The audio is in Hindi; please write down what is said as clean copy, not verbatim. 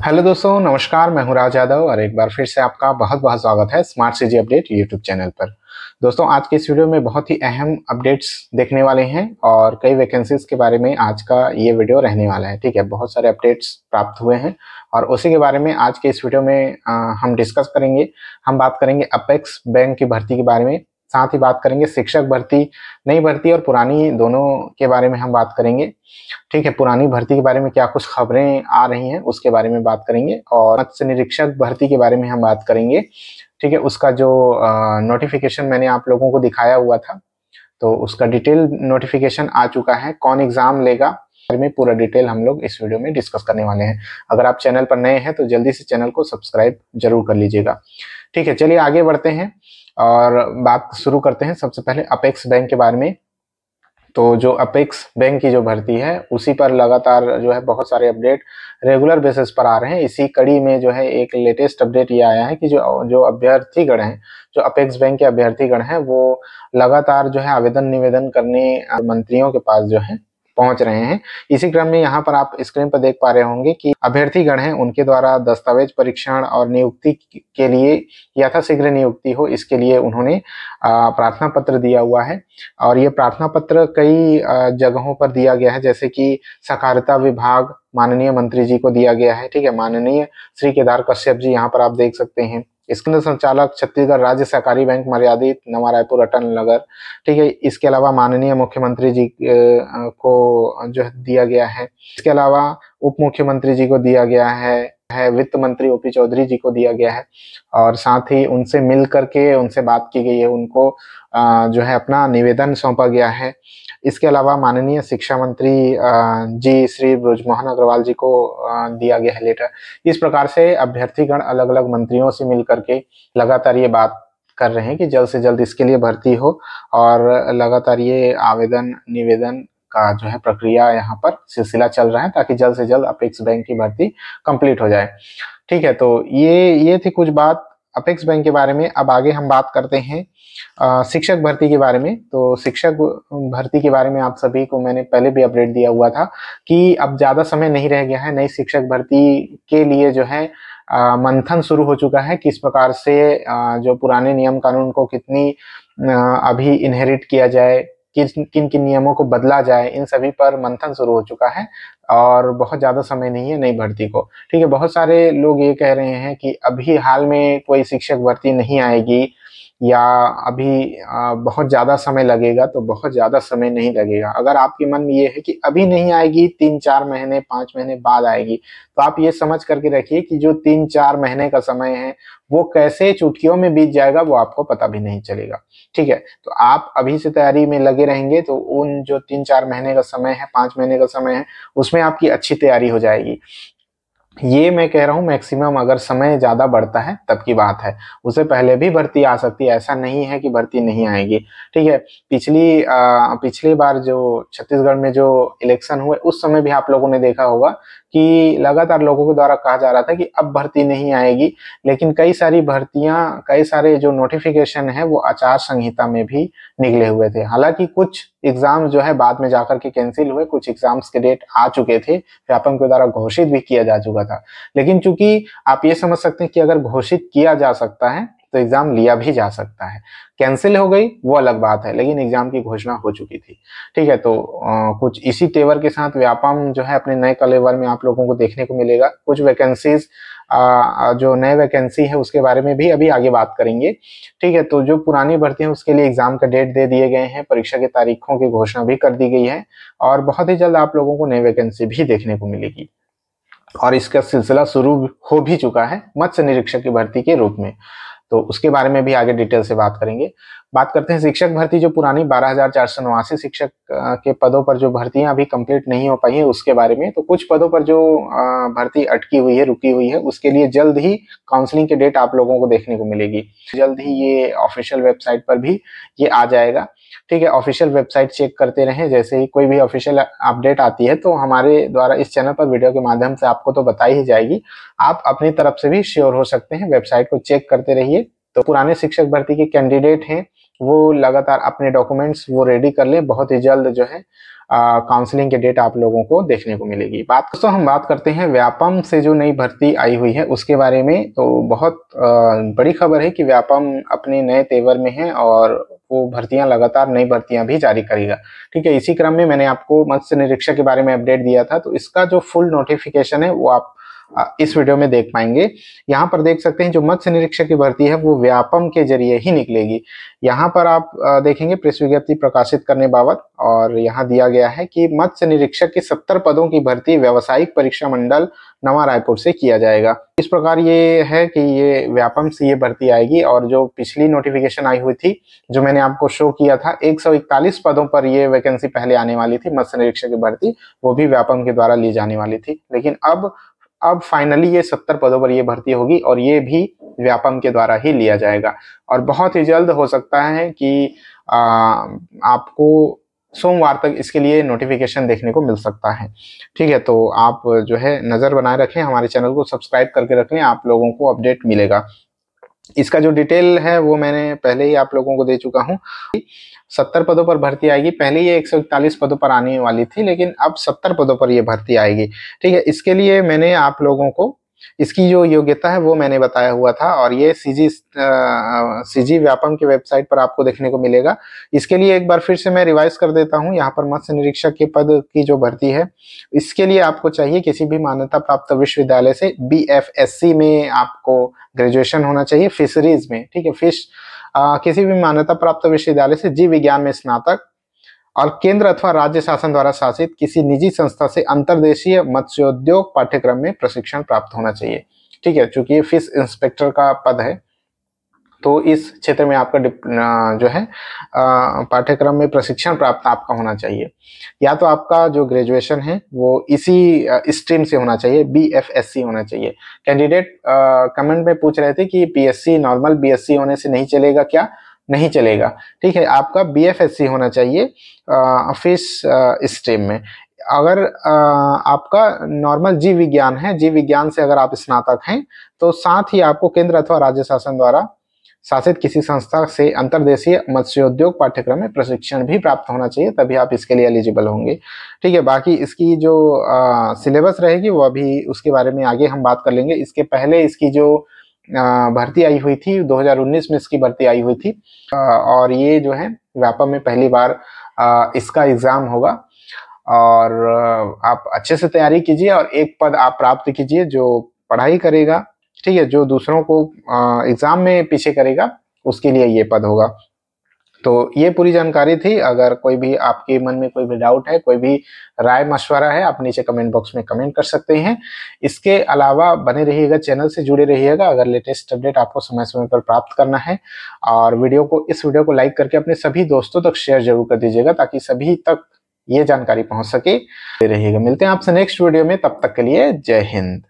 हेलो दोस्तों, नमस्कार। मैं हूं राज यादव और एक बार फिर से आपका बहुत बहुत स्वागत है smart city update YouTube channel पर। दोस्तों, आज के इस वीडियो में बहुत ही अहम अपडेट्स देखने वाले हैं और कई वैकेंसीज के बारे में आज का ये वीडियो रहने वाला है। ठीक है, बहुत सारे अपडेट्स प्राप्त हुए हैं और उसी के बारे में आज के इस वीडियो में हम डिस्कस करेंगे। हम बात करेंगे अपेक्स बैंक की भर्ती के बारे में, साथ ही बात करेंगे शिक्षक भर्ती, नई भर्ती और पुरानी दोनों के बारे में हम बात करेंगे। ठीक है, पुरानी भर्ती के बारे में क्या कुछ खबरें आ रही हैं उसके बारे में बात करेंगे और मत्स्य निरीक्षक भर्ती के बारे में हम बात करेंगे। ठीक है, उसका जो नोटिफिकेशन मैंने आप लोगों को दिखाया हुआ था, तो उसका डिटेल नोटिफिकेशन आ चुका है। कौन एग्जाम लेगा बारे में पूरा डिटेल हम लोग इस वीडियो में डिस्कस करने वाले हैं। अगर आप चैनल पर नए हैं तो जल्दी से चैनल को सब्सक्राइब जरूर कर लीजिएगा। ठीक है, चलिए आगे बढ़ते हैं और बात शुरू करते हैं। सबसे पहले अपेक्स बैंक के बारे में। तो जो अपेक्स बैंक की जो भर्ती है उसी पर लगातार जो है बहुत सारे अपडेट रेगुलर बेसिस पर आ रहे हैं। इसी कड़ी में जो है एक लेटेस्ट अपडेट ये आया है कि जो अभ्यर्थीगण हैं, जो अपेक्स बैंक के अभ्यर्थीगण हैं, वो लगातार जो है आवेदन निवेदन करने मंत्रियों के पास जो है पहुंच रहे हैं। इसी क्रम में यहाँ पर आप स्क्रीन पर देख पा रहे होंगे कि अभ्यर्थीगण हैं, उनके द्वारा दस्तावेज परीक्षण और नियुक्ति के लिए यथाशीघ्र नियुक्ति हो, इसके लिए उन्होंने प्रार्थना पत्र दिया हुआ है। और ये प्रार्थना पत्र कई जगहों पर दिया गया है, जैसे कि सहकारिता विभाग माननीय मंत्री जी को दिया गया है। ठीक है, माननीय श्री केदार कश्यप जी यहाँ पर आप देख सकते हैं। इसके संचालक छत्तीसगढ़ राज्य सहकारी बैंक मर्यादित, नवा रायपुर, अटल नगर। ठीक है, इसके अलावा माननीय मुख्यमंत्री जी को जो है दिया गया है। इसके अलावा उप मुख्यमंत्री जी को दिया गया है वित्त मंत्री ओपी चौधरी जी को दिया गया है और साथ ही उनसे मिल करके उनसे बात की गई है, उनको जो है अपना निवेदन सौंपा गया है। इसके अलावा माननीय शिक्षा मंत्री जी श्री बृजमोहन अग्रवाल जी को दिया गया है लेटर। इस प्रकार से अभ्यर्थीगण अलग अलग मंत्रियों से मिल करके लगातार ये बात कर रहे हैं कि जल्द से जल्द इसके लिए भर्ती हो और लगातार ये आवेदन निवेदन का जो है प्रक्रिया यहाँ पर सिलसिला चल रहा है, ताकि जल्द से जल्द अपेक्स बैंक की भर्ती कंप्लीट हो जाए। ठीक है, तो ये थी कुछ बात अपेक्स बैंक के बारे में। अब आगे हम बात करते हैं शिक्षक भर्ती के बारे में। तो शिक्षक भर्ती के बारे में आप सभी को मैंने पहले भी अपडेट दिया हुआ था कि अब ज्यादा समय नहीं रह गया है। नई शिक्षक भर्ती के लिए जो है मंथन शुरू हो चुका है, किस प्रकार से जो पुराने नियम कानून को कितनी अभी इनहेरिट किया जाए, किन किन नियमों को बदला जाए, इन सभी पर मंथन शुरू हो चुका है और बहुत ज्यादा समय नहीं है नई भर्ती को। ठीक है, बहुत सारे लोग ये कह रहे हैं कि अभी हाल में कोई शिक्षक भर्ती नहीं आएगी या अभी बहुत ज्यादा समय लगेगा, तो बहुत ज्यादा समय नहीं लगेगा। अगर आपके मन में ये है कि अभी नहीं आएगी, 3-4 महीने 5 महीने बाद आएगी, तो आप ये समझ करके रखिए कि जो 3-4 महीने का समय है वो कैसे चुटकियों में बीत जाएगा वो आपको पता भी नहीं चलेगा। ठीक है, तो आप अभी से तैयारी में लगे रहेंगे तो उन जो 3-4 महीने का समय है, 5 महीने का समय है, उसमें आपकी अच्छी तैयारी हो जाएगी। ये मैं कह रहा हूँ मैक्सिमम, अगर समय ज्यादा बढ़ता है तब की बात है, उससे पहले भी भर्ती आ सकती है, ऐसा नहीं है कि भर्ती नहीं आएगी। ठीक है, पिछली बार जो छत्तीसगढ़ में जो इलेक्शन हुए उस समय भी आप लोगों ने देखा होगा कि लगातार लोगों के द्वारा कहा जा रहा था कि अब भर्ती नहीं आएगी, लेकिन कई सारी भर्तियां, कई सारे जो नोटिफिकेशन है वो आचार संहिता में भी निकले हुए थे। हालांकि कुछ एग्जाम जो है बाद में जाकर के कैंसिल हुए, कुछ एग्जाम्स के डेट आ चुके थे, व्यापम के द्वारा घोषित भी किया जा चुका था। लेकिन चूंकि आप ये समझ सकते हैं कि अगर घोषित किया जा सकता है तो एग्जाम लिया भी जा सकता है। कैंसिल हो गई वो अलग बात है, लेकिन एग्जाम की घोषणा हो चुकी थी। ठीक है, तो कुछ इसी तेवर के साथ व्यापम जो है अपने नए कलेवर में आप लोगों को देखने को मिलेगा। कुछ वैकेंसीज जो नए वैकेंसी है उसके बारे में भी अभी आगे बात करेंगे। ठीक है, तो जो पुरानी भर्ती है उसके लिए एग्जाम का डेट दे दिए गए हैं, परीक्षा की तारीखों की घोषणा भी कर दी गई है और बहुत ही जल्द आप लोगों को नई वैकेंसी भी देखने को मिलेगी और इसका सिलसिला शुरू हो भी चुका है मत्स्य निरीक्षक की भर्ती के रूप में। तो उसके बारे में भी आगे डिटेल से बात करेंगे। बात करते हैं शिक्षक भर्ती, जो पुरानी 12,489 शिक्षक के पदों पर जो भर्तियां अभी कंप्लीट नहीं हो पाई है उसके बारे में। तो कुछ पदों पर जो भर्ती अटकी हुई है, रुकी हुई है, उसके लिए जल्द ही काउंसलिंग के डेट आप लोगों को देखने को मिलेगी। जल्द ही ये ऑफिशियल वेबसाइट पर भी ये आ जाएगा। ठीक है, ऑफिशियल वेबसाइट चेक करते रहें, जैसे ही कोई भी ऑफिशियल अपडेट आती है तो हमारे द्वारा इस चैनल पर वीडियो के माध्यम से आपको तो बताई ही जाएगी। आप अपनी तरफ से भी श्योर हो सकते हैं, वेबसाइट को चेक करते रहिए। तो पुराने शिक्षक भर्ती के कैंडिडेट हैं वो लगातार अपने डॉक्यूमेंट्स वो रेडी कर लें, बहुत ही जल्द जो है काउंसलिंग के डेट आप लोगों को देखने को मिलेगी। दोस्तों हम बात करते हैं व्यापम से जो नई भर्ती आई हुई है उसके बारे में। तो बहुत बड़ी खबर है कि व्यापम अपने नए तेवर में है और वो भर्तियां लगातार नई भर्तियां भी जारी करेगा। ठीक है, इसी क्रम में मैंने आपको मत्स्य निरीक्षक के बारे में अपडेट दिया था, तो इसका जो फुल नोटिफिकेशन है वो आप इस वीडियो में देख पाएंगे। यहाँ पर देख सकते हैं जो मत्स्य निरीक्षक की भर्ती है वो व्यापम के जरिए ही निकलेगी। यहाँ पर आप देखेंगे प्रेस विज्ञप्ति प्रकाशित करने बाबत, और यहाँ दिया गया है कि मत्स्य निरीक्षक के 70 पदों की भर्ती व्यावसायिक परीक्षा मंडल नवा रायपुर से किया जाएगा। इस प्रकार ये है कि ये व्यापम से ये भर्ती आएगी। और जो पिछली नोटिफिकेशन आई हुई थी जो मैंने आपको शो किया था, 141 पदों पर ये वैकेंसी पहले आने वाली थी मत्स्य निरीक्षक की भर्ती, वो भी व्यापम के द्वारा ली जाने वाली थी। लेकिन अब फाइनली ये 70 पदों पर ये भर्ती होगी और ये भी व्यापम के द्वारा ही लिया जाएगा। और बहुत ही जल्द हो सकता है कि आपको सोमवार तक इसके लिए नोटिफिकेशन देखने को मिल सकता है। ठीक है, तो आप जो है नज़र बनाए रखें, हमारे चैनल को सब्सक्राइब करके रखें, आप लोगों को अपडेट मिलेगा। इसका जो डिटेल है वो मैंने पहले ही आप लोगों को दे चुका हूँ। 70 पदों पर भर्ती आएगी। पहले ये 141 पदों पर आने वाली थी, लेकिन अब 70 पदों पर ये भर्ती आएगी। ठीक है, इसके लिए मैंने आप लोगों को इसकी जो योग्यता है वो मैंने बताया हुआ था, और ये सीजी व्यापम की वेबसाइट पर आपको देखने को मिलेगा। इसके लिए एक बार फिर से मैं रिवाइज कर देता हूँ। यहाँ पर मत्स्य निरीक्षक के पद की जो भर्ती है, इसके लिए आपको चाहिए किसी भी मान्यता प्राप्त विश्वविद्यालय से BFSC में आपको ग्रेजुएशन होना चाहिए फिशरीज में। ठीक है, किसी भी मान्यता प्राप्त विश्वविद्यालय से जीव विज्ञान में स्नातक, और केंद्र अथवा राज्य शासन द्वारा शासित किसी निजी संस्था से अंतर्देशीय मत्स्योद्योग पाठ्यक्रम में प्रशिक्षण प्राप्त होना चाहिए। ठीक है, चूंकि ये फिश इंस्पेक्टर का पद है तो इस क्षेत्र में आपका जो है पाठ्यक्रम में प्रशिक्षण प्राप्त आपका होना चाहिए। या तो आपका जो ग्रेजुएशन है वो इसी स्ट्रीम से होना चाहिए, BFSC होना चाहिए। कैंडिडेट कमेंट में पूछ रहे थे कि PSC नॉर्मल BSc होने से नहीं चलेगा क्या? नहीं चलेगा। ठीक है, आपका BFSC होना चाहिए फिश स्ट्रीम में। अगर आपका नॉर्मल जीव विज्ञान है, जीव विज्ञान से अगर आप स्नातक हैं तो साथ ही आपको केंद्र अथवा राज्य शासन द्वारा शासित किसी संस्था से अंतर्देशीय मत्स्योद्योग पाठ्यक्रम में प्रशिक्षण भी प्राप्त होना चाहिए, तभी आप इसके लिए एलिजिबल होंगे। ठीक है, बाकी इसकी जो सिलेबस रहेगी वो अभी उसके बारे में आगे हम बात कर लेंगे। इसके पहले इसकी जो भर्ती आई हुई थी 2019 में इसकी भर्ती आई हुई थी, और ये जो है व्यापम में पहली बार इसका एग्जाम होगा। और आप अच्छे से तैयारी कीजिए और एक पद आप प्राप्त कीजिए जो पढ़ाई करेगा। ठीक है, जो दूसरों को एग्जाम में पीछे करेगा उसके लिए ये पद होगा। तो ये पूरी जानकारी थी। अगर कोई भी आपके मन में कोई भी डाउट है, कोई भी राय मशवरा है, आप नीचे कमेंट बॉक्स में कमेंट कर सकते हैं। इसके अलावा बने रहिएगा, चैनल से जुड़े रहिएगा अगर लेटेस्ट अपडेट आपको समय समय पर प्राप्त करना है। और इस वीडियो को लाइक करके अपने सभी दोस्तों तक शेयर जरूर कर दीजिएगा ताकि सभी तक ये जानकारी पहुंच सके। रहिएगा, मिलते हैं आपसे नेक्स्ट वीडियो में, तब तक के लिए जय हिंद।